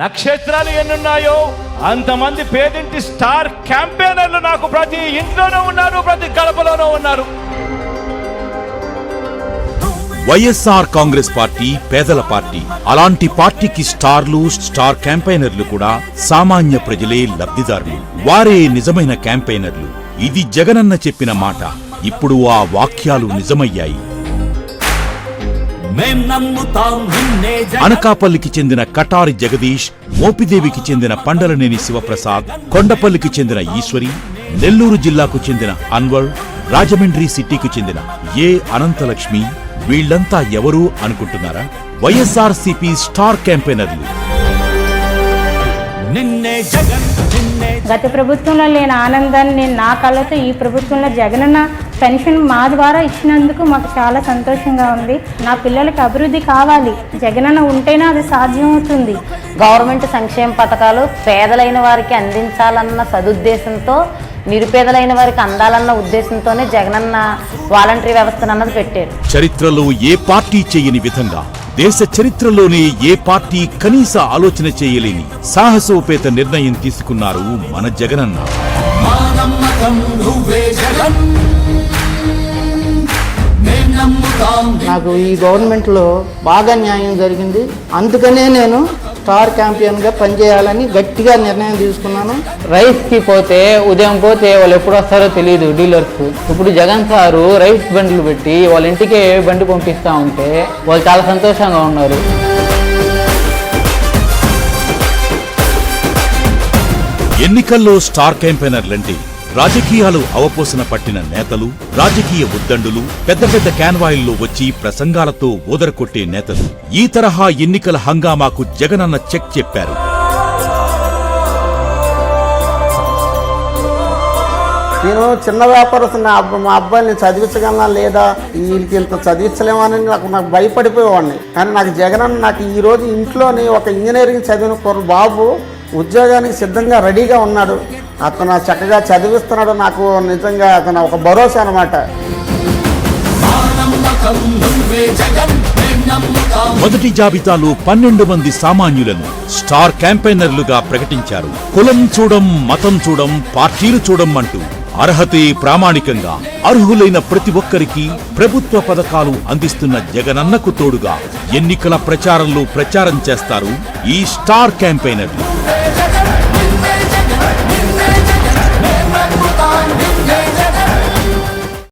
నక్షత్రాలు ఎన్నున్నాయో అంతమంది పేదింటి స్టార్ క్యాంపెయినర్లు నాకు ప్రతి ఇంట్లోనూ ఉన్నారు, ప్రతి గడపలోనూ ఉన్నారు. వైఎస్ఆర్ కాంగ్రెస్ పార్టీ పేదల పార్టీ. అలాంటి పార్టీకి స్టార్లు, స్టార్ క్యాంపెయినర్లు కూడా సామాన్య ప్రజలే లబ్ధిదారులు. వారే నిజమైన క్యాంపెయినర్లు. ఇది జగనన్న చెప్పిన మాట. ఇప్పుడు ఆ వాక్యాలు నిజమయ్యాయి. అనకాపల్లికి చెందిన కటారి జగదీష్, మోపిదేవికి చెందిన పండలనేని శివప్రసాద్, కొండపల్లికి చెందిన ఈశ్వరి, నెల్లూరు జిల్లాకు చెందిన అన్వర్, రాజమండ్రి సిటీకి చెందిన ఏ అనంతలక్ష్మి, వీళ్లంతా ఎవరు అనుకుంటున్నారా? వైఎస్ఆర్సీపీ స్టార్ క్యాంపెయినర్లు. గత ప్రభుత్వంలో లేని ఆనందాన్ని నేను నా కళ్ళతో ఈ ప్రభుత్వంలో జగనన్న పెన్షన్ మా ద్వారా ఇచ్చినందుకు మాకు చాలా సంతోషంగా ఉంది. నా పిల్లలకి అభివృద్ధి కావాలి, జగనన్న ఉంటేనే అది సాధ్యమవుతుంది. గవర్నమెంట్ సంక్షేమ పథకాలు పేదలైన వారికి అందించాలన్న సదుద్దేశంతో, నిరుపేదలైన వారికి అందాలన్న ఉద్దేశంతోనే జగనన్న వాలంటరీ వ్యవస్థను అన్నది పెట్టారు. చరిత్రలో ఏ పార్టీ చేయని విధంగా, దేశ చరిత్రలోనే ఏ పార్టీ కనీస ఆలోచన చేయలేని సాహసోపేత నిర్ణయం తీసుకున్నారు మన జగనన్న. నాకు ఈ గవర్నమెంట్లో బాగా న్యాయం జరిగింది. అందుకనే నేను స్టార్ క్యాంపెయిన్గా పనిచేయాలని గట్టిగా నిర్ణయం తీసుకున్నాను. రైస్కి పోతే ఉదయం పోతే వాళ్ళు ఎప్పుడు వస్తారో తెలియదు డీలర్స్. ఇప్పుడు జగన్ సారు రైస్ బండ్లు పెట్టి వాళ్ళ ఇంటికే బండి పంపిస్తూ ఉంటే వాళ్ళు చాలా సంతోషంగా ఉన్నారు. ఎన్నికల్లో స్టార్ క్యాంపెయినర్లంటే రాజకీయాలు అవపోసన పట్టిన నేతలు, రాజకీయ ఉద్దండులు, పెద్ద పెద్ద క్యాన్వాయిల్లో వచ్చి ప్రసంగాలతో ఓదరకొట్టే నేతలు. ఈ తరహా ఎన్నికల హంగామాకు జగనన్న చెక్ చెప్పారు. నేను చిన్న వ్యాపారస్తున్న మా అబ్బాయిని చదివించగలనా లేదా, వీళ్ళకి ఇంత చదివించలేమని నాకు భయపడిపోయేవాడిని. కానీ నాకు జగనన్న నాకు ఈరోజు ఇంట్లోని ఒక ఇంజనీరింగ్ చదివిన బాబు ఉద్యోగానికి సిద్ధంగా రెడీగా ఉన్నాడు. అతను చక్కగా చదివిస్తున్నాడు. నాకు నిజంగా అతను ఒక భరోసా అన్నమాట. మొదటి జాబితాలో 12 మంది సామాన్యులను స్టార్ క్యాంపెయినర్లుగా ప్రకటించారు. కులం చూడం, మతం చూడం, పార్టీలు చూడం అంటూ అర్హతే ప్రామాణికంగా అర్హులైన ప్రతి ఒక్కరికి ప్రభుత్వ పథకాలు అందిస్తున్న జగనన్నకు తోడుగా ఎన్నికల ప్రచారంలో ప్రచారం చేస్తారు ఈ స్టార్ క్యాంపెయినర్లు.